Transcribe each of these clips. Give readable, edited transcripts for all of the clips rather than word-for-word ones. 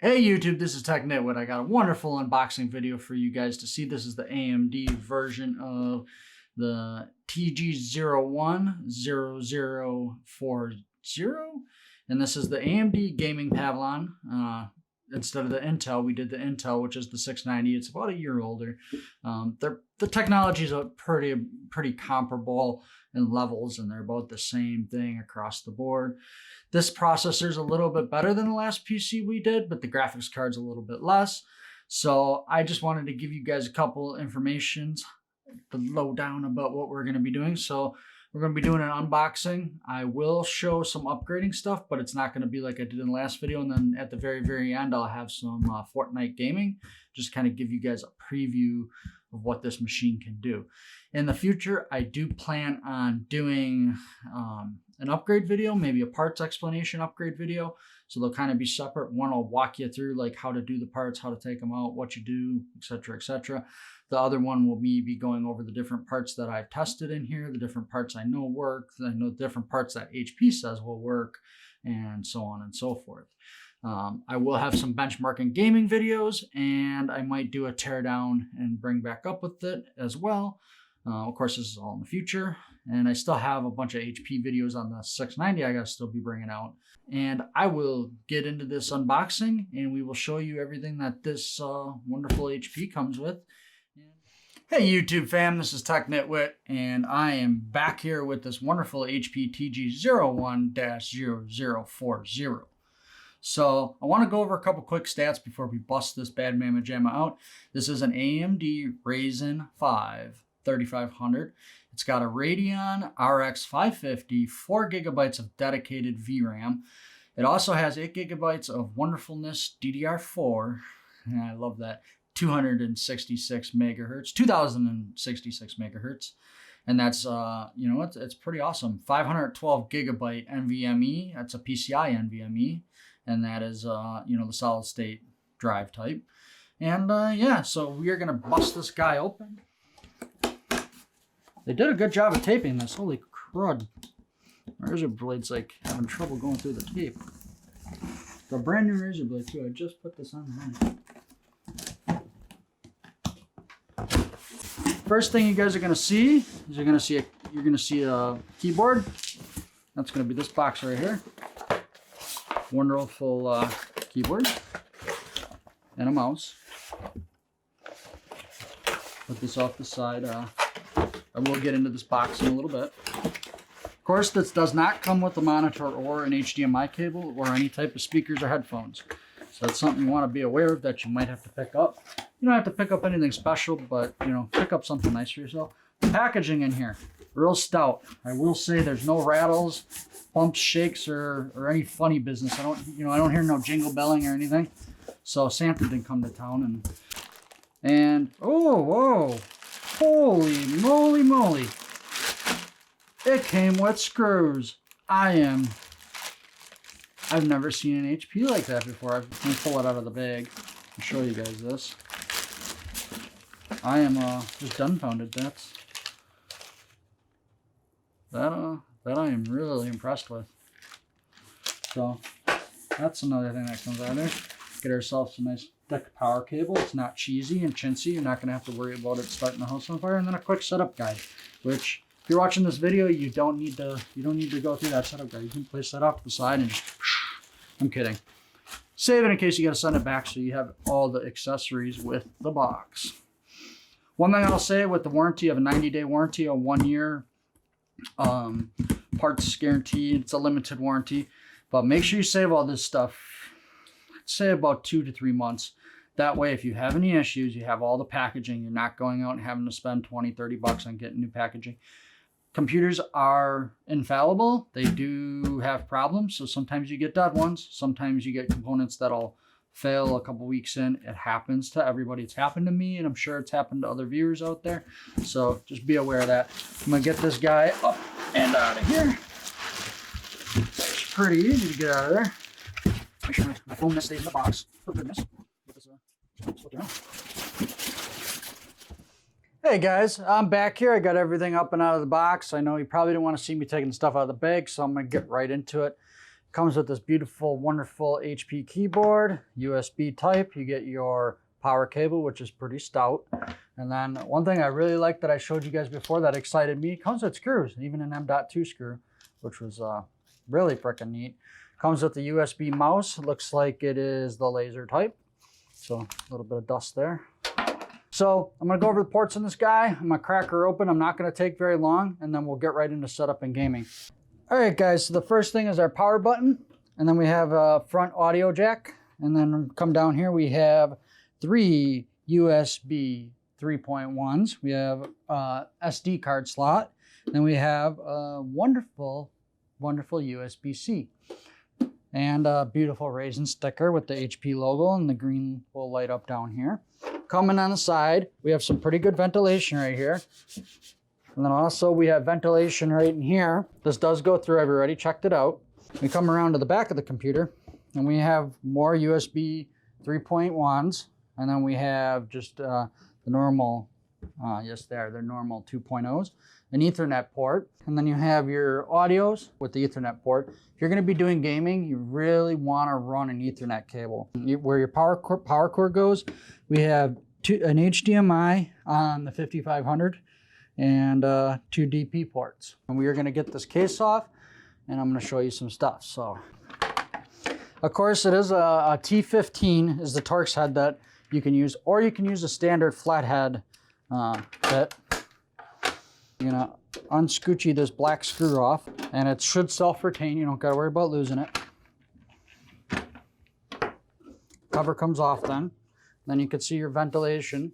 Hey YouTube, this is Tech Nitwit. I got a wonderful unboxing video for you guys to see. This is the AMD version of the TG01 AMD, and this is the AMD gaming Pavilion. Instead of the Intel, we did the Intel, which is the 690. It's about a year older. The technologies are pretty comparable in levels, and they're about the same thing across the board. This processor is a little bit better than the last PC we did, but the graphics card's a little bit less. So I just wanted to give you guys a couple informations, the lowdown about what we're going to be doing. So we're going to be doing an unboxing. I will show some upgrading stuff, but it's not going to be like I did in the last video. And then at the very end, I'll have some Fortnite gaming, just kind of give you guys a preview of what this machine can do. In the future, I do plan on doing an upgrade video, maybe a parts explanation upgrade video. So they'll kind of be separate. One will walk you through like how to do the parts, how to take them out, what you do, etc., etc. The other one will be going over the different parts that I've tested in here, the different parts I know work, I know the different parts that HP says will work, and so on and so forth. I will have some benchmarking gaming videos, and I might do a teardown and bring back up with it as well. Of course, this is all in the future, and I still have a bunch of HP videos on the 690 I gotta still be bringing out. And I will get into this unboxing, and we will show you everything that this wonderful HP comes with. Hey YouTube fam, this is Tech Nitwit, and I am back here with this wonderful HP TG01-0040. So I want to go over a couple quick stats before we bust this bad mamma jamma out. This is an AMD Ryzen 5 3500. It's got a Radeon RX 550, 4 gigabytes of dedicated VRAM. It also has 8 gigabytes of wonderfulness DDR4, and I love that, 266 megahertz, 2066 megahertz. And that's, it's pretty awesome. 512 gigabyte NVMe, that's a PCIe NVMe. And that is, the solid state drive type. And yeah, so we are gonna bust this guy open. They did a good job of taping this, holy crud. My razor blade's like having trouble going through the tape. The brand new razor blade too, I just put this on there. First thing you guys are gonna see is you're gonna see a keyboard. That's gonna be this box right here. Wonderful keyboard and a mouse. Put this off the side. I will get into this box in a little bit. Of course, this does not come with a monitor or an HDMI cable or any type of speakers or headphones. So that's something you want to be aware of that you might have to pick up. You don't have to pick up anything special, but pick up something nice for yourself. The packaging in here, real stout. I will say there's no rattles, bumps, shakes, or any funny business. I don't hear no jingle belling or anything. So Santa didn't come to town, and oh, whoa, holy moly, it came with screws. I've never seen an HP like that before. Let me pull it out of the bag and show you guys this. I am just dumbfounded. That I am really impressed with. So that's another thing that comes out of there. Get ourselves a nice thick power cable. It's not cheesy and chintzy. You're not going to have to worry about it starting the house on fire. And then a quick setup guide, which if you're watching this video, you don't need to go through that setup guide. You can place that off to the side and just, I'm kidding. Save it in case you got to send it back so you have all the accessories with the box. One thing I'll say with the warranty of a 90-day warranty, a 1 year parts guarantee, it's a limited warranty, but make sure you save all this stuff. I'd say about 2 to 3 months. That way, if you have any issues, you have all the packaging. You're not going out and having to spend 20, 30 bucks on getting new packaging. Computers are infallible. They do have problems. So sometimes you get dead ones. Sometimes you get components that'll fail a couple weeks in. It happens to everybody. It's happened to me, and I'm sure it's happened to other viewers out there. So just be aware of that. I'm gonna get this guy up and out of here. It's pretty easy to get out of there. Make sure my phone stays in the box. For goodness. Hey guys, I'm back here. I got everything up and out of the box. I know you probably don't want to see me taking stuff out of the bag, so I'm gonna get right into it. Comes with this beautiful, wonderful HP keyboard, USB type. You get your power cable, which is pretty stout. And then one thing I really like that I showed you guys before that excited me, comes with screws, even an M.2 screw, which was really freaking neat. Comes with the USB mouse. Looks like it is the laser type. So a little bit of dust there. So I'm gonna go over the ports in this guy. I'm gonna crack her open. I'm not gonna take very long, and then we'll get right into setup and gaming. All right, guys, so the first thing is our power button, and then we have a front audio jack, and then come down here, we have 3 USB 3.1s. We have SD card slot, then we have a wonderful, wonderful USB-C. And a beautiful Ryzen sticker with the HP logo, and the green will light up down here. Coming on the side, we have some pretty good ventilation right here. And then also we have ventilation right in here. This does go through, I've already checked it out. We come around to the back of the computer, and we have more USB 3.1s. And then we have just the normal, they're normal 2.0s, an Ethernet port. And then you have your audios with the Ethernet port. If you're gonna be doing gaming, you really wanna run an Ethernet cable. Where your power cord goes, we have an HDMI on the 5500 and 2 DP ports. And we are gonna get this case off, and I'm gonna show you some stuff. So, of course, it is a T15 is the Torx head that you can use, or you can use a standard flathead bit. You're gonna unscoochy this black screw off, and it should self-retain. You don't gotta worry about losing it. Cover comes off then. Then you can see your ventilation.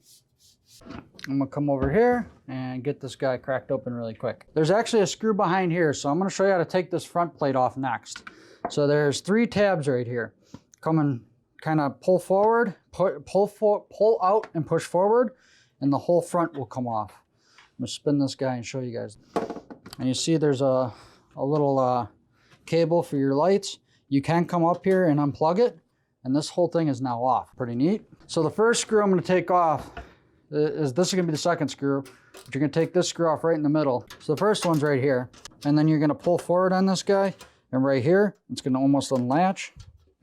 I'm gonna come over here and get this guy cracked open really quick. There's actually a screw behind here, so I'm gonna show you how to take this front plate off next. So there's 3 tabs right here. Come and kind of pull forward, pull out and push forward, and the whole front will come off. I'm gonna spin this guy and show you guys. And you see there's a little cable for your lights. You can come up here and unplug it, and this whole thing is now off. Pretty neat. So the first screw I'm gonna take off is this is gonna be the second screw, but you're gonna take this screw off right in the middle. So the first one's right here, and then you're gonna pull forward on this guy, and right here, it's gonna almost unlatch,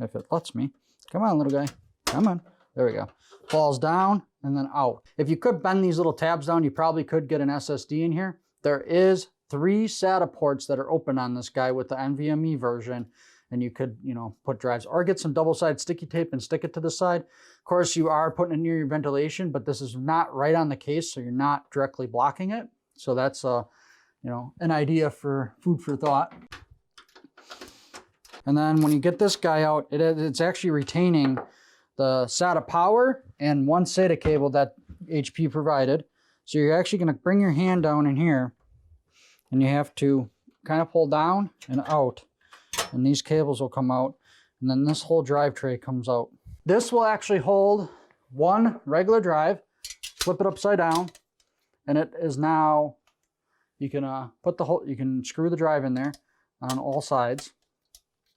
if it lets me. Come on, little guy, come on. There we go. Falls down and then out. If you could bend these little tabs down, you probably could get an SSD in here. There is 3 SATA ports that are open on this guy with the NVMe version, and you could, put drives or get some double-sided sticky tape and stick it to the side. Of course, you are putting it near your ventilation, but this is not right on the case, so you're not directly blocking it. So that's, an idea for food for thought. And then when you get this guy out, it's actually retaining the SATA Power and 1 SATA cable that HP provided. So you're actually going to bring your hand down in here, and you have to kind of pull down and out, and these cables will come out, and then this whole drive tray comes out. This will actually hold 1 regular drive. Flip it upside down, and it is now, you can you can screw the drive in there on all sides.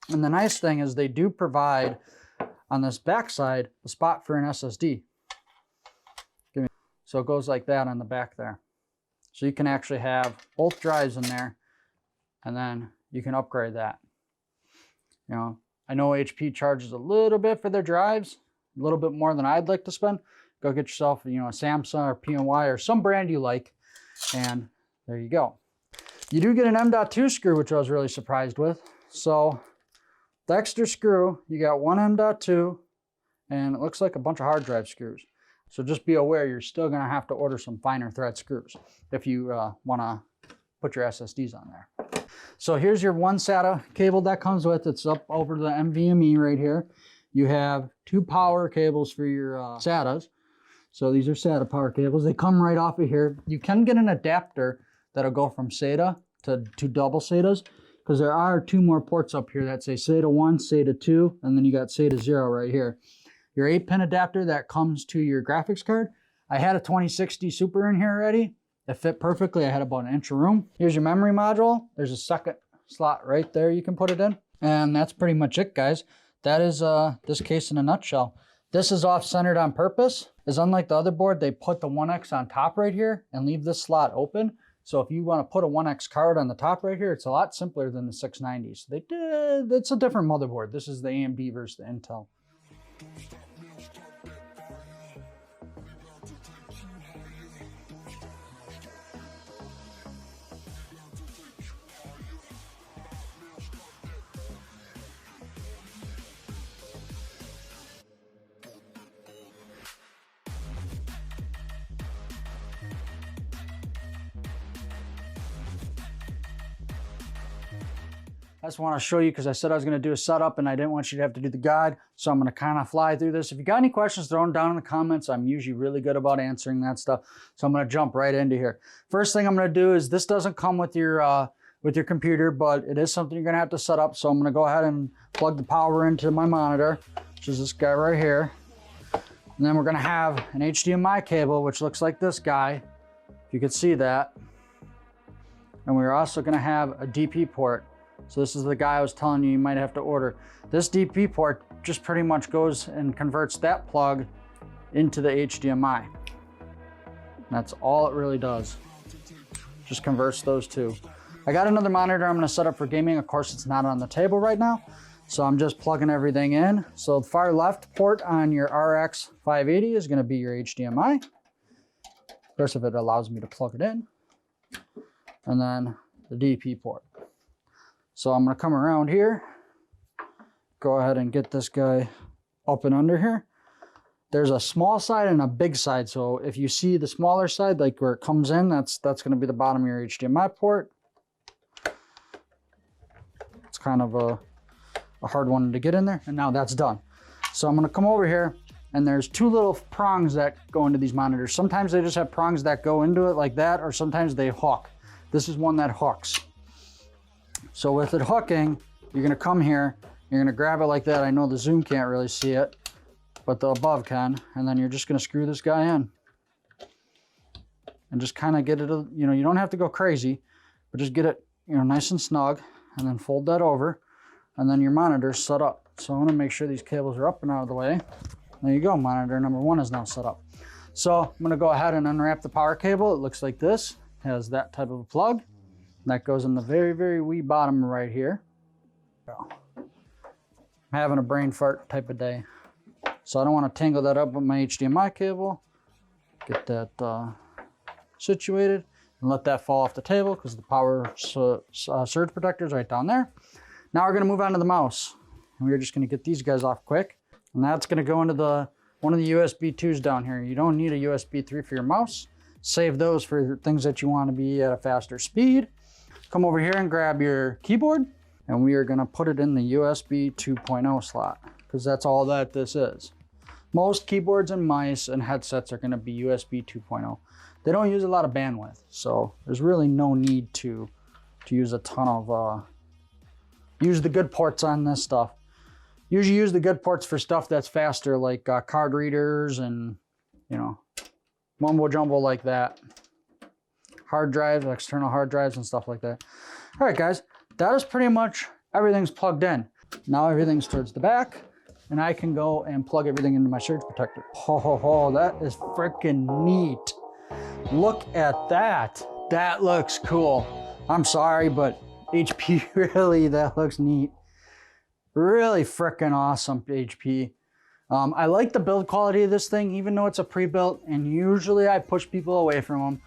And the nice thing is they do provide on this back side a spot for an SSD. So it goes like that on the back there. So you can actually have both drives in there, and then you can upgrade that. I know HP charges a little bit for their drives, a little bit more than I'd like to spend. Go get yourself, a Samsung or PNY or some brand you like, and there you go. You do get an M.2 screw, which I was really surprised with. So the extra screw, you got 1 M.2, and it looks like a bunch of hard drive screws. So just be aware, you're still gonna have to order some finer thread screws if you wanna put your SSDs on there. So here's your 1 SATA cable that comes with. It's up over the NVMe right here. You have 2 power cables for your SATAs. So these are SATA power cables. They come right off of here. You can get an adapter that'll go from SATA to 2 double SATAs, because there are 2 more ports up here that say SATA 1, SATA 2, and then you got SATA 0 right here. Your 8-pin adapter that comes to your graphics card. I had a 2060 Super in here already. It fit perfectly. I had about 1 inch of room. Here's your memory module. There's a second slot right there you can put it in. And that's pretty much it, guys. That is this case in a nutshell. This is off-centered on purpose. As unlike the other board, they put the 1X on top right here and leave this slot open. So if you want to put a 1X card on the top right here, it's a lot simpler than the 690. So it's a different motherboard. This is the AMD versus the Intel. I just want to show you because I said I was going to do a setup and I didn't want you to have to do the guide. So I'm going to kind of fly through this. If you got any questions, throw them down in the comments. I'm usually really good about answering that stuff. So I'm going to jump right into here. First thing I'm going to do is this doesn't come with your computer, but it is something you're going to have to set up. So I'm going to go ahead and plug the power into my monitor, which is this guy right here. And then we're going to have an HDMI cable, which looks like this guy, if you could see that. And we're also going to have a DP port. So this is the guy I was telling you might have to order. This DP port just pretty much goes and converts that plug into the HDMI. That's all it really does. Just converts those two. I got another monitor I'm going to set up for gaming. Of course, it's not on the table right now. So I'm just plugging everything in. So the far left port on your RX 580 is going to be your HDMI. Of course, if it allows me to plug it in. And then the DP port. So I'm going to come around here, go ahead and get this guy up and under here. There's a small side and a big side. So if you see the smaller side, like where it comes in, that's going to be the bottom of your HDMI port. It's kind of a hard one to get in there. And now that's done. So I'm going to come over here and there's two little prongs that go into these monitors. Sometimes they just have prongs that go into it like that, or sometimes they hook. This is one that hooks. So with it hooking, you're gonna come here, you're gonna grab it like that. I know the zoom can't really see it, but the above can. And then you're just gonna screw this guy in. And just kind of get it, you know, you don't have to go crazy, but just get it, you know, nice and snug, and then fold that over, and then your monitor's set up. So I wanna make sure these cables are up and out of the way. There you go, monitor number 1 is now set up. So I'm gonna go ahead and unwrap the power cable. It looks like this, has that type of a plug. That goes in the very, very wee bottom right here. I'm having a brain fart type of day. So I don't want to tangle that up with my HDMI cable. Get that situated and let that fall off the table because the power surge protector is right down there. Now we're going to move on to the mouse. And we're just going to get these guys off quick. And that's going to go into one of the USB 2s down here. You don't need a USB 3 for your mouse. Save those for things that you want to be at a faster speed. Come over here and grab your keyboard, and we are going to put it in the USB 2.0 slot because that's all that this is. Most keyboards and mice and headsets are going to be USB 2.0. They don't use a lot of bandwidth, so there's really no need to use a ton of use the good ports on this stuff. Usually use the good ports for stuff that's faster, like card readers and, you know, mumbo jumbo like that. Hard drives, external hard drives and stuff like that. All right, guys, that is pretty much everything's plugged in. Now everything's towards the back and I can go and plug everything into my surge protector. Ho, ho, ho, that is freaking neat. Look at that. That looks cool. I'm sorry, but HP really, that looks neat. Really freaking awesome, HP. I like the build quality of this thing, even though it's a pre-built, and usually I push people away from them.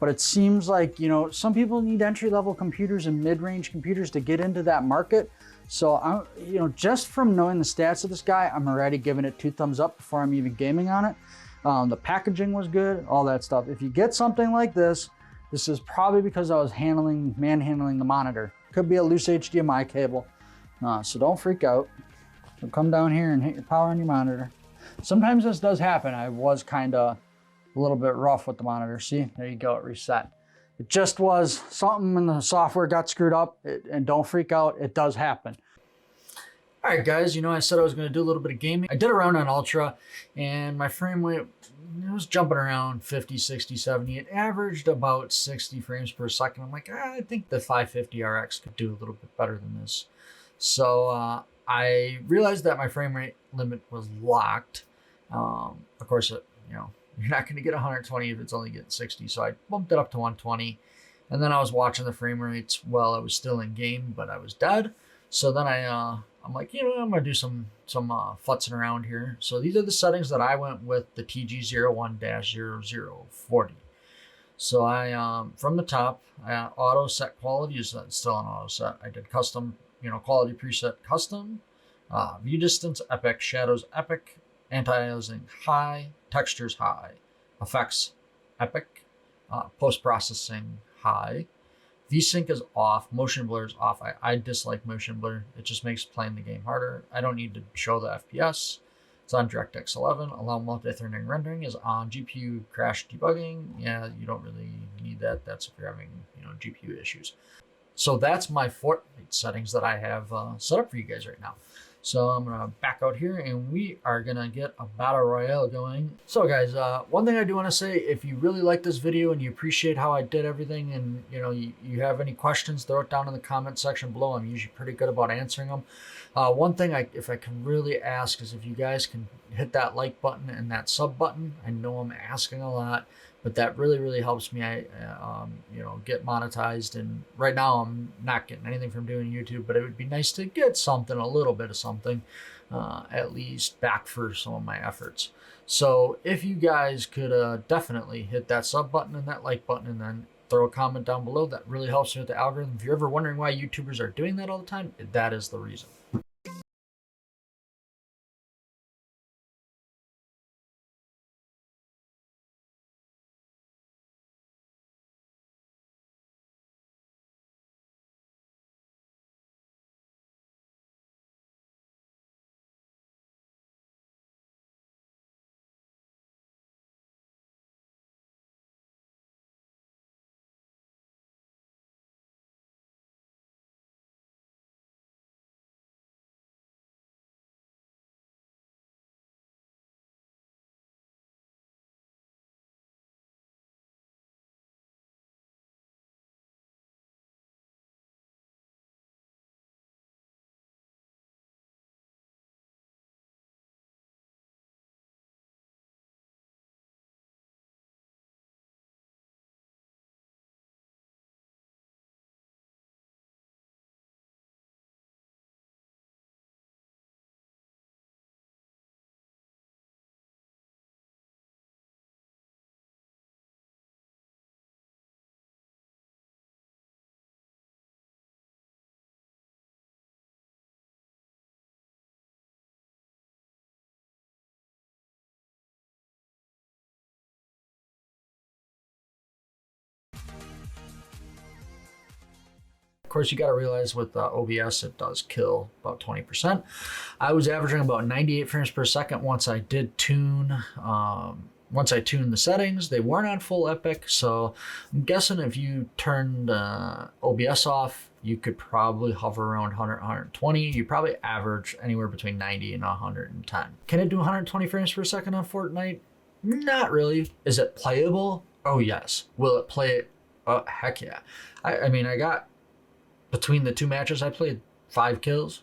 But it seems like, you know, some people need entry-level computers and mid-range computers to get into that market. So, you know, just from knowing the stats of this guy, I'm already giving it 2 thumbs up before I'm even gaming on it. The packaging was good, all that stuff. If you get something like this, this is probably because I was manhandling the monitor. Could be a loose HDMI cable. So don't freak out. So come down here and hit your power on your monitor. Sometimes this does happen. I was kind of a little bit rough with the monitor. See, there you go, it reset. It just was something in the software got screwed up, and don't freak out, it does happen. All right, guys, you know, I said I was going to do a little bit of gaming. I did a round on Ultra, and my frame rate, it was jumping around 50, 60, 70. It averaged about 60 frames per second. I'm like, I think the 550 RX could do a little bit better than this. So I realized that my frame rate limit was locked. Of course, you know, you're not going to get 120 if it's only getting 60. So I bumped it up to 120. And then I was watching the frame rates while I was still in game, but I was dead. So then I'm like, I'm gonna do some futzing around here. So these are the settings that I went with the TG01-0040. So I from the top, auto set quality is still an auto set. I did custom, quality preset custom, view distance epic, shadows epic, anti-aliasing high, textures high, effects epic, post-processing high, VSync is off, motion blur is off. I dislike motion blur. It just makes playing the game harder. I don't need to show the FPS. It's on DirectX 11. Allow multi-threading rendering is on. GPU crash debugging. Yeah, you don't really need that. That's if you're having GPU issues. So that's my Fortnite settings that I have set up for you guys right now. So I'm gonna back out here and we are gonna get a battle royale going. So guys, one thing I do want to say, if you really like this video and you appreciate how I did everything, and you have any questions, throw it down in the comment section below. I'm usually pretty good about answering them. One thing if I can really ask is if you guys can hit that like button and that sub button. I know I'm asking a lot, but that really helps me. Get monetized. And right now I'm not getting anything from doing YouTube, but it would be nice to get something, a little bit of something, at least back for some of my efforts. So if you guys could definitely hit that sub button and that like button, and then throw a comment down below, that really helps me with the algorithm. If you're ever wondering why YouTubers are doing that all the time, that is the reason. Of course, you got to realize with OBS, it does kill about 20%. I was averaging about 98 frames per second once I did tune. Once I tuned the settings, they weren't on full epic, so I'm guessing if you turned OBS off, you could probably hover around 100, 120. You probably average anywhere between 90 and 110. Can it do 120 frames per second on Fortnite? Not really. Is it playable? Oh yes. Will it play it? Oh heck yeah. I mean, I got, between the two matches, I played 4 kills.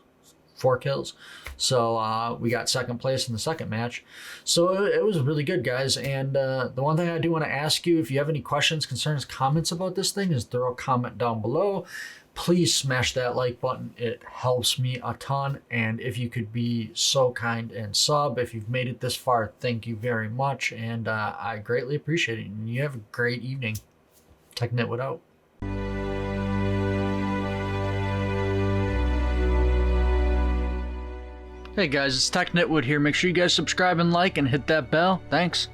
So we got second place in the second match. So it was really good, guys. And the one thing I do want to ask you, if you have any questions, concerns, comments about this thing, is throw a comment down below. Please smash that like button. It helps me a ton. And if you could be so kind and sub, if you've made it this far, thank you very much. And I greatly appreciate it. And you have a great evening. Tech Nitwood out. Hey guys, it's Tech Nitwood here. Make sure you guys subscribe and like and hit that bell. Thanks.